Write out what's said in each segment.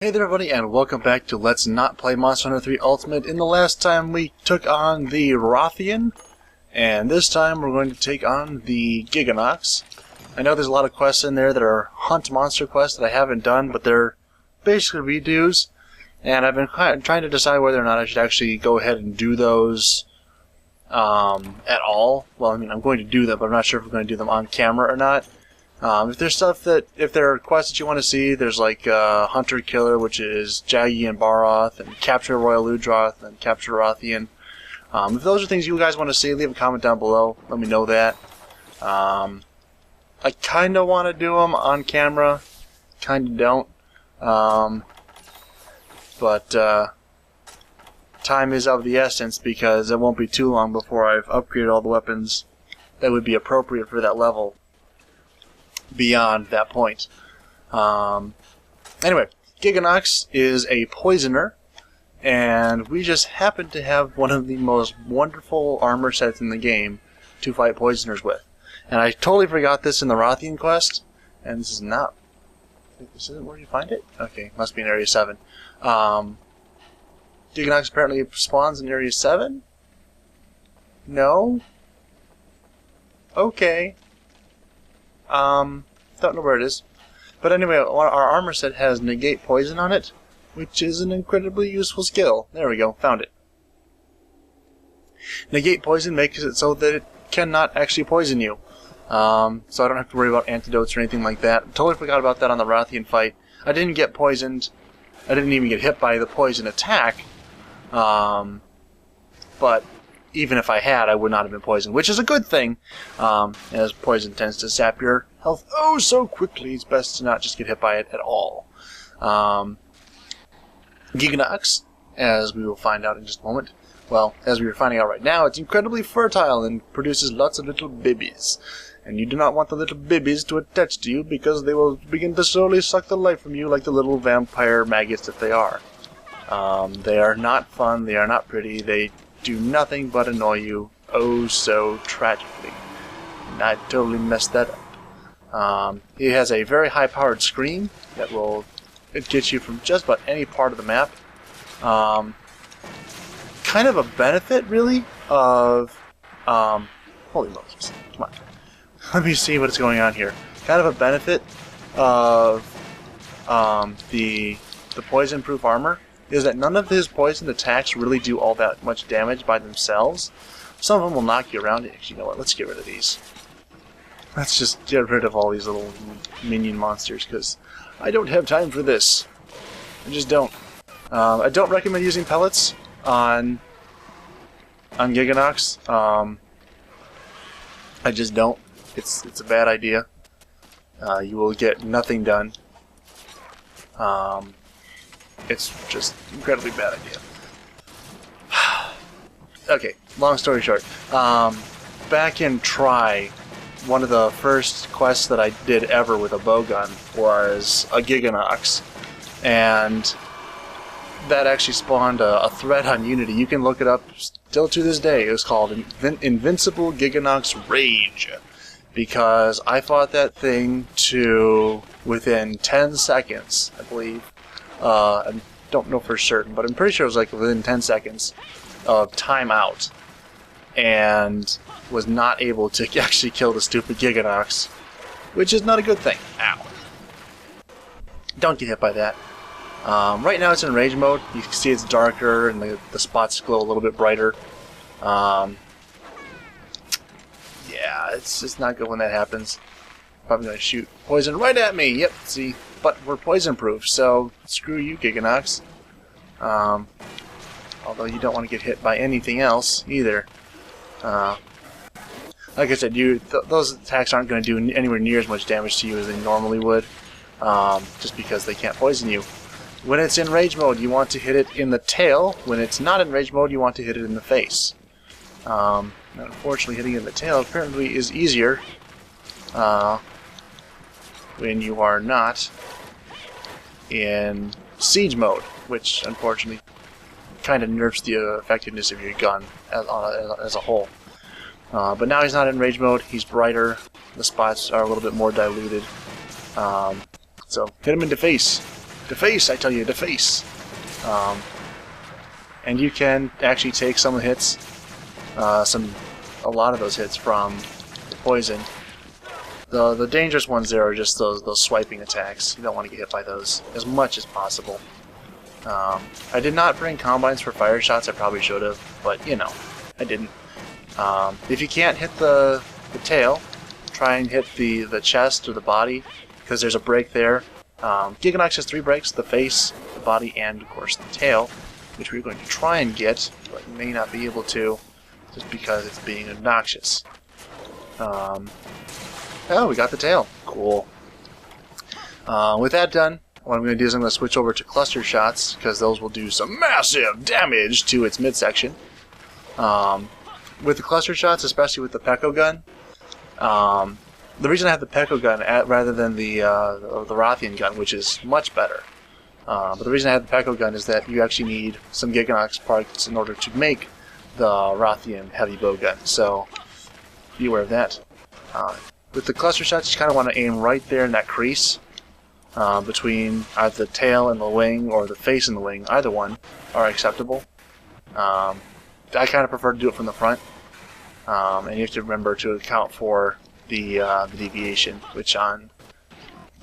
Hey there everybody, and welcome back to Let's Not Play Monster Hunter 3 Ultimate. In the last time we took on the Rothian, and this time we're going to take on the Gigginox. I know there's a lot of quests in there that are hunt monster quests that I haven't done, but they're basically redos, and I've been trying to decide whether or not I should actually go ahead and do those at all. Well, I mean, I'm going to do them, but I'm not sure if I'm going to do them on camera or not. If there are quests that you want to see, there's like Hunter Killer, which is Jaggy and Baroth, and Capture Royal Ludroth, and Capture Rothian. If those are things you guys want to see, leave a comment down below. Let me know that. I kind of want to do them on camera, kind of don't. But time is of the essence because it won't be too long before I've upgraded all the weapons that would be appropriate for that level. Beyond that point. Anyway, Gigginox is a poisoner, and we just happen to have one of the most wonderful armor sets in the game to fight poisoners with. And I totally forgot this in the Rothian quest, and this is not... This isn't where you find it? Okay, must be in Area 7. Gigginox apparently spawns in Area 7? No? Okay. Don't know where it is. But anyway, our armor set has negate poison on it, which is an incredibly useful skill. There we go, found it. Negate poison makes it so that it cannot actually poison you. So I don't have to worry about antidotes or anything like that. Totally forgot about that on the Rothian fight. I didn't get poisoned. I didn't even get hit by the poison attack. But even if I had, I would not have been poisoned, which is a good thing, as poison tends to sap your health oh so quickly. It's best to not just get hit by it at all. Gigginox, as we will find out in just a moment, well, as we are finding out right now, it's incredibly fertile and produces lots of little bibbies. And you do not want the little bibbies to attach to you because they will begin to slowly suck the life from you like the little vampire maggots that they are. They are not fun, they are not pretty, they do nothing but annoy you oh so tragically. And I totally messed that up. It has a very high powered screen that will get you from just about any part of the map. Kind of a benefit really of holy Moses, come on. Let me see what's going on here. Kind of a benefit of the poison proof armor is that none of his poison attacks really do all that much damage by themselves. Some of them will knock you around. Actually, you know what? Let's get rid of these. Let's just get rid of all these little minion monsters, because I don't have time for this. I just don't. I don't recommend using pellets on Gigginox. I just don't. It's a bad idea. You will get nothing done. It's just incredibly bad idea. Okay, long story short. Back in Try, one of the first quests that I did ever with a bowgun was a Gigginox. And that actually spawned a thread on Unity. You can look it up still to this day. It was called Invincible Gigginox Rage. Because I fought that thing to within 10 seconds, I believe. I don't know for certain, but I'm pretty sure it was like within 10 seconds of timeout, and was not able to actually kill the stupid Gigginox, which is not a good thing. Ow. Don't get hit by that. Right now it's in rage mode. You can see it's darker and the spots glow a little bit brighter. Yeah, it's just not good when that happens. Probably going to shoot poison right at me. Yep, see? But we're poison proof, so screw you, Gigginox. Although you don't want to get hit by anything else either. Like I said, those attacks aren't going to do anywhere near as much damage to you as they normally would, just because they can't poison you. When it's in rage mode, you want to hit it in the tail. When it's not in rage mode, you want to hit it in the face. Unfortunately, hitting it in the tail apparently is easier when you are not in siege mode, which unfortunately kind of nerfs the effectiveness of your gun as a whole. But now he's not in rage mode, he's brighter, the spots are a little bit more diluted. So hit him in the face. Deface, I tell you, deface. And you can actually take some of the hits, a lot of those hits from the poison. The dangerous ones there are just those swiping attacks. You don't want to get hit by those as much as possible. I did not bring combines for fire shots. I probably should have, but you know, I didn't. If you can't hit the tail, try and hit the chest or the body, because there's a break there. Gigginox has 3 breaks: the face, the body, and of course the tail, which we're going to try and get, but may not be able to, just because it's being obnoxious. Oh, we got the tail. Cool. With that done, what I'm going to do is I'm going to switch over to cluster shots, because those will do some massive damage to its midsection. With the cluster shots, especially with the Peko gun, the reason I have the Peko gun rather than the Rathian gun, which is much better, but the reason I have the Peko gun is that you actually need some Gigginox parts in order to make the Rathian heavy bow gun, so be aware of that. With the cluster shots, you kind of want to aim right there in that crease between either the tail and the wing or the face and the wing. Either one are acceptable. I kind of prefer to do it from the front, and you have to remember to account for the deviation, which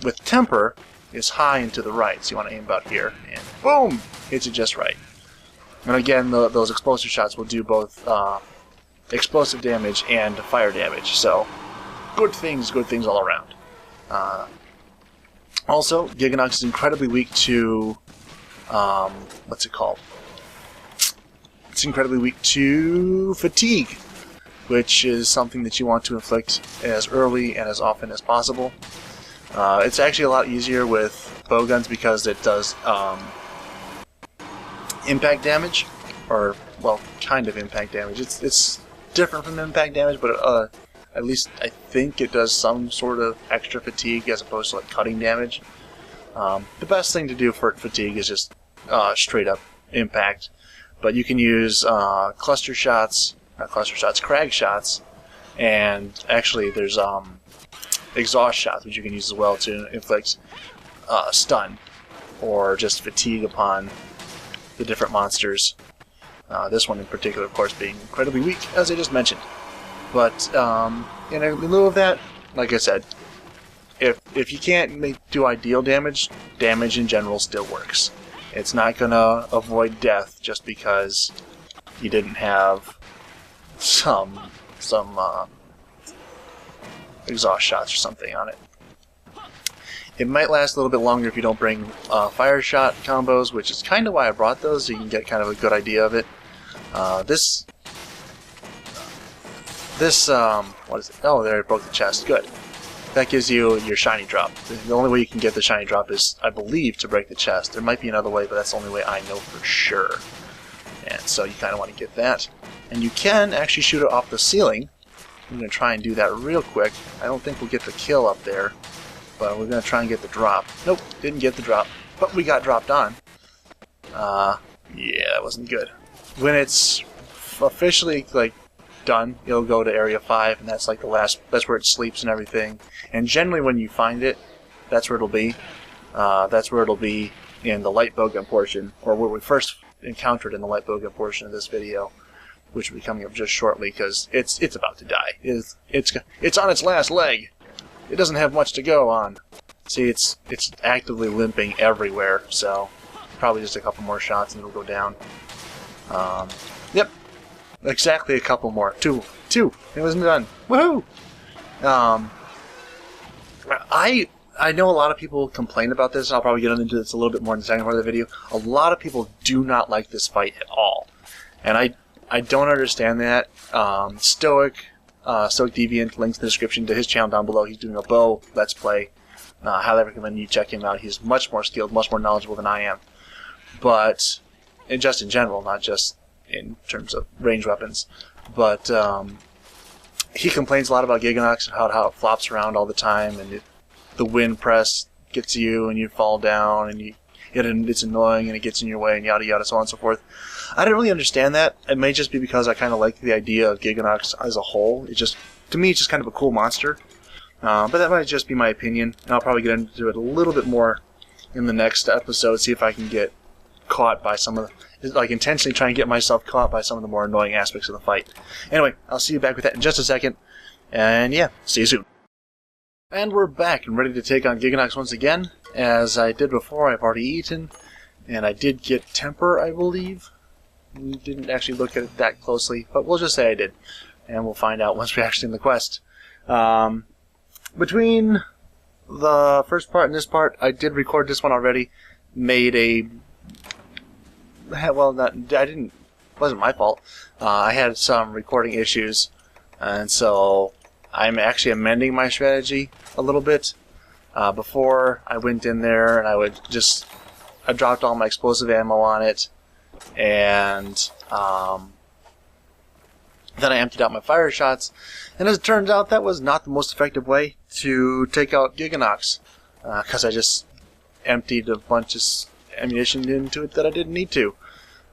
with temper is high and to the right, so you want to aim about here, and boom, hits it just right. And again, those explosive shots will do both explosive damage and fire damage, so good things all around. Also, Gigginox is incredibly weak to what's it called? It's incredibly weak to fatigue, which is something that you want to inflict as early and as often as possible. It's actually a lot easier with bowguns because it does impact damage, or, well, kind of impact damage. It's different from impact damage, but at least I think it does some sort of extra fatigue as opposed to like cutting damage. The best thing to do for fatigue is just straight up impact, but you can use cluster shots, not cluster shots, crag shots, and actually there's exhaust shots, which you can use as well to inflict stun or just fatigue upon the different monsters. This one in particular, of course, being incredibly weak, as I just mentioned. But in lieu of that, like I said, if you can't do ideal damage, damage in general still works. It's not gonna avoid death just because you didn't have some exhaust shots or something on it. It might last a little bit longer if you don't bring fire shot combos, which is kind of why I brought those, so you can get kind of a good idea of it. What is it? Oh, there, it broke the chest. Good. That gives you your shiny drop. The only way you can get the shiny drop is, I believe, to break the chest. There might be another way, but that's the only way I know for sure. And so you kind of want to get that. And you can actually shoot it off the ceiling. I'm going to try and do that real quick. I don't think we'll get the kill up there, but we're going to try and get the drop. Nope, didn't get the drop, but we got dropped on. Yeah, that wasn't good. When it's officially, like, done, you'll go to area 5, and that's like the last, that's where it sleeps and everything. And generally when you find it, that's where it'll be. That's where it'll be in the light bowgun portion, or where we first encountered in the light bowgun portion of this video, which will be coming up just shortly, because it's about to die. It's on its last leg. It doesn't have much to go on. See, it's actively limping everywhere, so probably just a couple more shots and it'll go down. Yep. Exactly a couple more. Two. It wasn't done. Woohoo! I know a lot of people complain about this, and I'll probably get into this a little bit more in the second part of the video. A lot of people do not like this fight at all. And I don't understand that. Stoic Deviant, links in the description to his channel down below. He's doing a bow Let's Play. Highly recommend you check him out. He's much more skilled, much more knowledgeable than I am. But, and just in general, not just in terms of range weapons. But he complains a lot about Gigginox and how it flops around all the time, and the wind press gets you and you fall down, and it's annoying and it gets in your way, and yada yada, so on and so forth. I don't really understand that. It may just be because I kind of like the idea of Gigginox as a whole. To me, it's just kind of a cool monster. But that might just be my opinion, and I'll probably get into it a little bit more in the next episode, see if I can get caught by some of the, like, intentionally try and get myself caught by some of the more annoying aspects of the fight. Anyway, I'll see you back with that in just a second, and yeah, see you soon. And we're back and ready to take on Gigginox once again. As I did before, I've already eaten, and I did get temper, I believe. We didn't actually look at it that closely, but we'll just say I did, and we'll find out once we actually in the quest. Between the first part and this part, I did record this one already. Made a... Well, wasn't my fault. I had some recording issues, and so I'm actually amending my strategy a little bit. Before, I went in there and I dropped all my explosive ammo on it, and then I emptied out my fire shots, and as it turns out, that was not the most effective way to take out Gigginox, because I just emptied a bunch of ammunition into it that I didn't need to.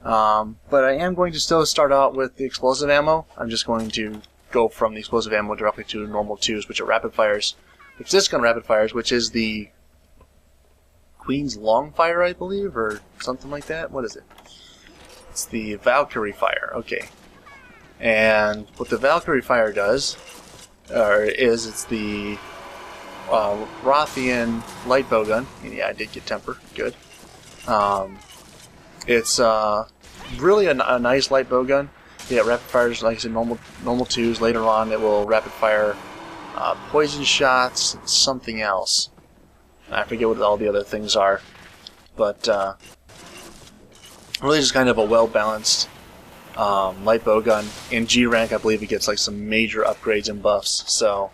But I am going to still start out with the explosive ammo. I'm just going to go from the explosive ammo directly to normal 2s, which are rapid fires. It's this gun rapid fires, which is the Queen's Longfire, I believe, or something like that. What is it? It's the Vahlkor fire. Okay. And what the Vahlkor fire does, is it's the Rothian light bowgun. Yeah, I did get temper. Good. It's really a nice light bowgun. Yeah, rapid fires, like I said, normal 2s. Later on, it will rapid fire poison shots and something else. I forget what all the other things are, but really just kind of a well-balanced light bowgun. In G rank, I believe it gets like some major upgrades and buffs, so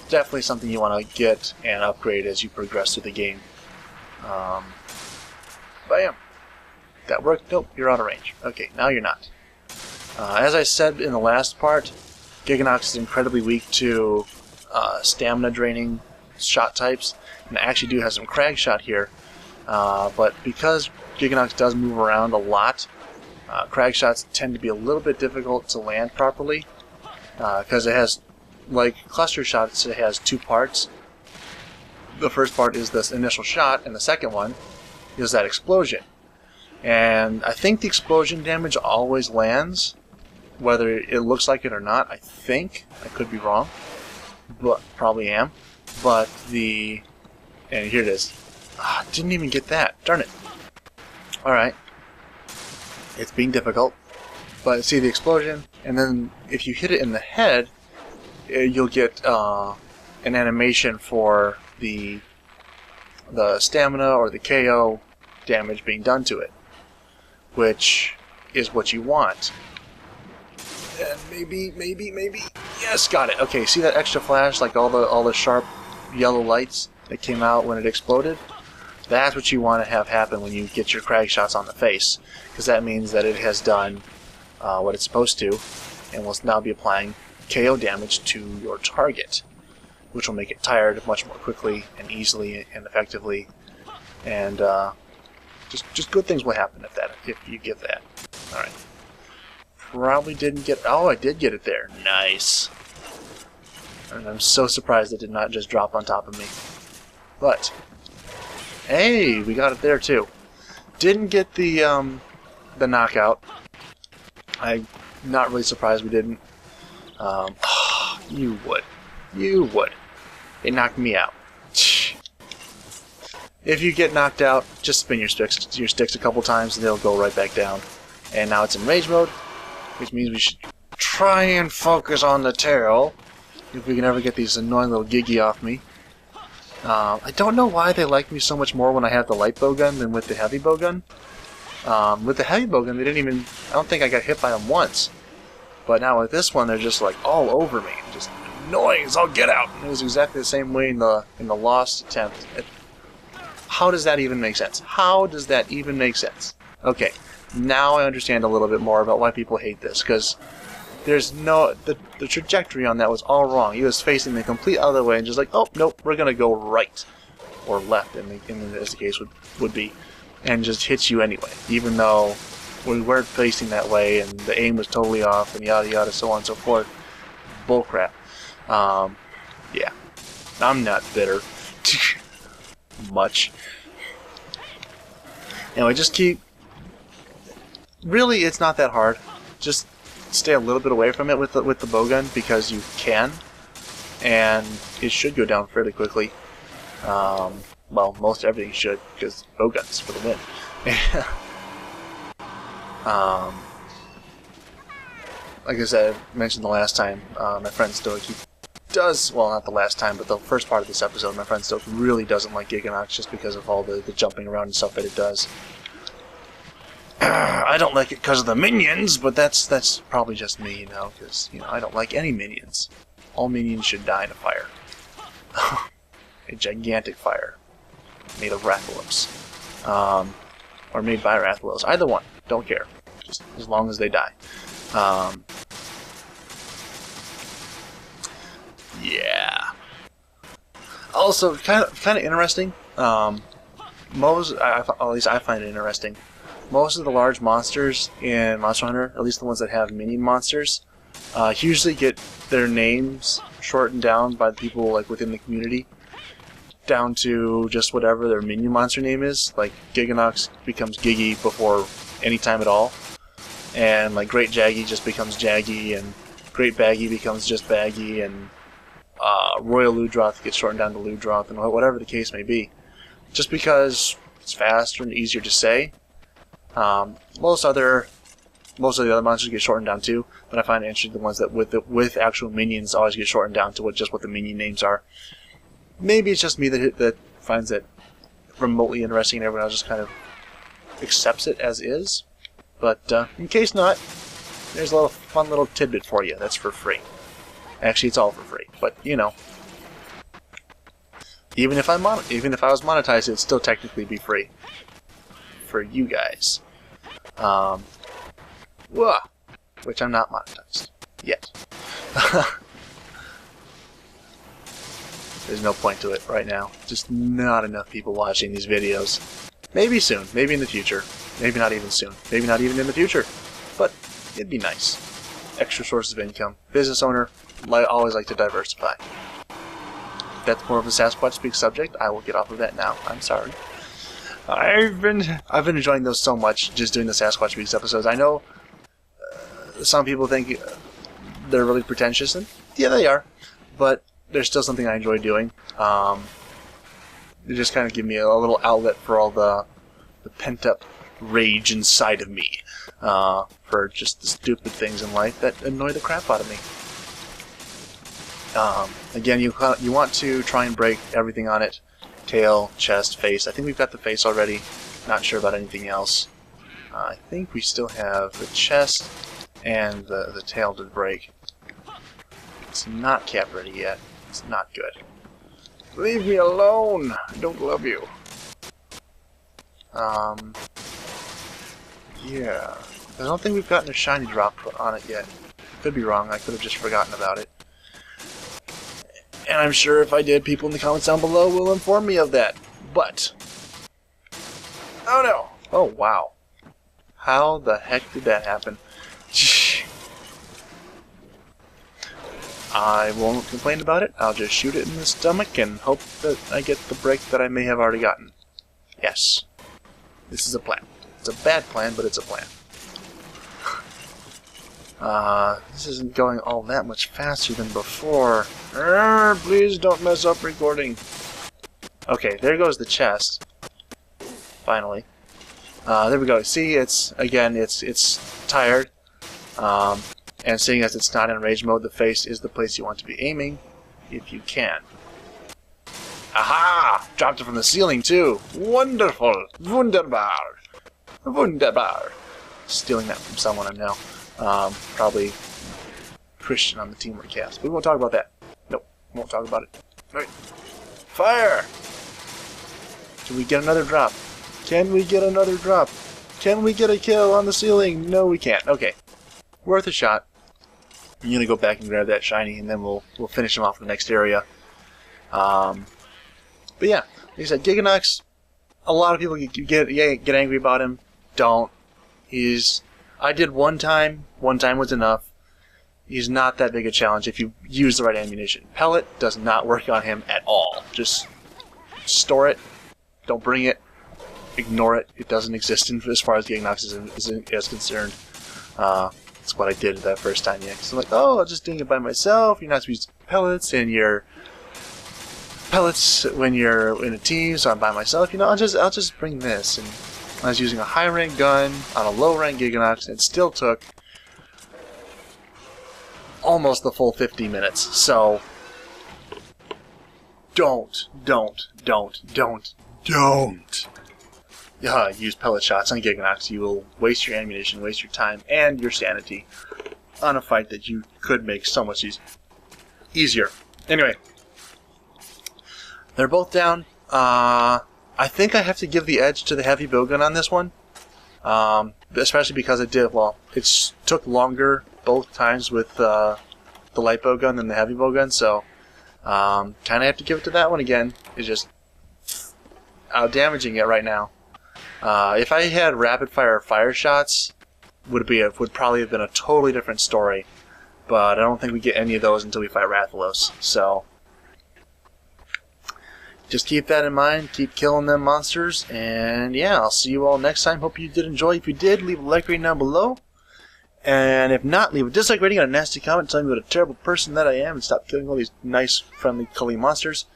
definitely something you want to get and upgrade as you progress through the game. Bam! That worked? Nope, you're out of range. Okay, now you're not. As I said in the last part, Gigginox is incredibly weak to stamina draining shot types, and I actually do have some crag shot here, but because Gigginox does move around a lot, crag shots tend to be a little bit difficult to land properly, because it has, like cluster shots, it has 2 parts. The first part is this initial shot, and the second one is that explosion. And I think the explosion damage always lands, whether it looks like it or not. I think. I could be wrong, but probably am. But and here it is. Didn't even get that. Darn it. Alright. It's being difficult. But see the explosion, and then if you hit it in the head, you'll get an animation for the stamina or the KO damage being done to it, which is what you want. And maybe, yes, got it. Okay, see that extra flash, like all the sharp yellow lights that came out when it exploded? That's what you want to have happen when you get your crag shots on the face, because that means that it has done what it's supposed to, and will now be applying KO damage to your target, which will make it tired much more quickly and easily and effectively, and just good things will happen if you get that. All right. Probably didn't get... Oh, I did get it there. Nice. And I'm so surprised it did not just drop on top of me. But, hey, we got it there too. Didn't get the knockout. I'm not really surprised we didn't. You would. You would. It knocked me out. If you get knocked out, just spin your sticks a couple times and they'll go right back down. And now it's in rage mode, which means we should try and focus on the tail if we can ever get these annoying little Giggy off me. I don't know why they like me so much more when I have the light bowgun than with the heavy bowgun. With the heavy bowgun, they didn't even... I don't think I got hit by them once. But now with this one, they're just like all over me. Just annoying as all get out. And it was exactly the same way in the lost attempt. How does that even make sense? How does that even make sense? Okay, now I understand a little bit more about why people hate this, because there's no... The trajectory on that was all wrong. He was facing the complete other way and just like, oh, nope, we're going to go right. Or left, as the case would be. And just hits you anyway, even though we weren't facing that way and the aim was totally off and yada yada, so on and so forth. Bullcrap. Yeah. I'm not bitter. Much. Anyway, just keep... Really, it's not that hard. Just stay a little bit away from it with the bowgun, because you can. And it should go down fairly quickly. Well, most everything should, because bowguns for the win. Like I said, I mentioned the last time, my friend Stoic, he does, well, not the last time, but the first part of this episode, my friend Stoic really doesn't like Gigginox just because of all the jumping around and stuff that it does. I don't like it because of the minions, but that's probably just me, you know, because, you know, I don't like any minions. All minions should die in a fire. A gigantic fire. Made of Rathalos. Or made by Rathalos. Either one. Don't care. Just as long as they die. Yeah. Also, kind of interesting. Most, at least I find it interesting. Most of the large monsters in Monster Hunter, at least the ones that have minion monsters, usually get their names shortened down by the people like within the community, down to just whatever their minion monster name is. Like Gigginox becomes Giggy before any time at all, and like Great Jaggy just becomes Jaggy, and Great Baggy becomes just Baggy, and Royal Ludroth gets shortened down to Ludroth, and whatever the case may be. Just because it's faster and easier to say. Most of the other monsters get shortened down too, but I find it interesting the ones that with actual minions always get shortened down to what the minion names are. Maybe it's just me that finds it remotely interesting, and everyone else just kind of accepts it as is. But in case not, there's a little fun little tidbit for you that's for free. Actually, it's all for free, but you know, even if I was monetized, it'd still technically be free for you guys. Which I'm not monetized yet. There's no point to it right now. Just not enough people watching these videos. Maybe soon. Maybe in the future. Maybe not even soon. Maybe not even in the future. But it'd be nice. Extra sources of income. Business owner. I always like to diversify. If that's more of a Sasquatch Speak subject, I will get off of that now. I'm sorry. I've been enjoying those so much, just doing the Sasquatch Speaks episodes. I know some people think they're really pretentious, and yeah, they are. But there's still something I enjoy doing. They just kind of give me a little outlet for all the pent-up rage inside of me for just the stupid things in life that annoy the crap out of me. Again, you want to try and break everything on it. Tail, chest, face. I think we've got the face already. Not sure about anything else. I think we still have the chest and the tail to break. It's not cap ready yet. It's not good. Leave me alone! I don't love you. Yeah. I don't think we've gotten a shiny drop on it yet. Could be wrong. I could have just forgotten about it. And I'm sure if I did, people in the comments down below will inform me of that. But... oh no! Oh wow. How the heck did that happen? I won't complain about it. I'll just shoot it in the stomach and hope that I get the break that I may have already gotten. Yes. This is a plan. It's a bad plan, but it's a plan. This isn't going all that much faster than before. Please don't mess up recording. Okay, there goes the chest. Finally. There we go. See, it's tired. And seeing as it's not in rage mode, the face is the place you want to be aiming, if you can. Aha! Dropped it from the ceiling, too. Wonderful! Wunderbar! Wunderbar! Stealing that from someone I know. Probably Christian on the Teamwork Cast. We won't talk about that. Nope, won't talk about it. Alright. Fire! Can we get another drop? Can we get another drop? Can we get a kill on the ceiling? No, we can't. Okay. Worth a shot. I'm going to go back and grab that shiny, and then we'll finish him off in the next area. But yeah, like I said, Gigginox, a lot of people get angry about him. Don't. I did one time. One time was enough. He's not that big a challenge if you use the right ammunition. Pellet does not work on him at all. Just store it. Don't bring it. ignore it. It doesn't exist as far as Gigginox is concerned. That's what I did that first time. Yeah, because I'm like, oh, I'm just doing it by myself. You're not supposed to use pellets in your pellets when you're in a team, so I'm by myself. You know, I'll just bring this. And I was using a high rank gun on a low rank Gigginox, and it still took almost the full 50 minutes. So don't use pellet shots on Gigginox. You will waste your ammunition, waste your time, and your sanity on a fight that you could make so much easier. Anyway, they're both down. I think I have to give the edge to the heavy bowgun on this one, especially because it took longer both times with the light bowgun than the heavy bowgun, so kind of have to give it to that one again. It's just out damaging it right now. If I had rapid fire shots, would probably have been a totally different story. But I don't think we get any of those until we fight Rathalos. So just keep that in mind. Keep killing them monsters. And yeah, I'll see you all next time. Hope you did enjoy. If you did, leave a like rating down below. And if not, leave a dislike rating and a nasty comment telling me what a terrible person that I am and stop killing all these nice, friendly, cuddly monsters.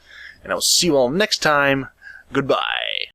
And I will see you all next time. Goodbye.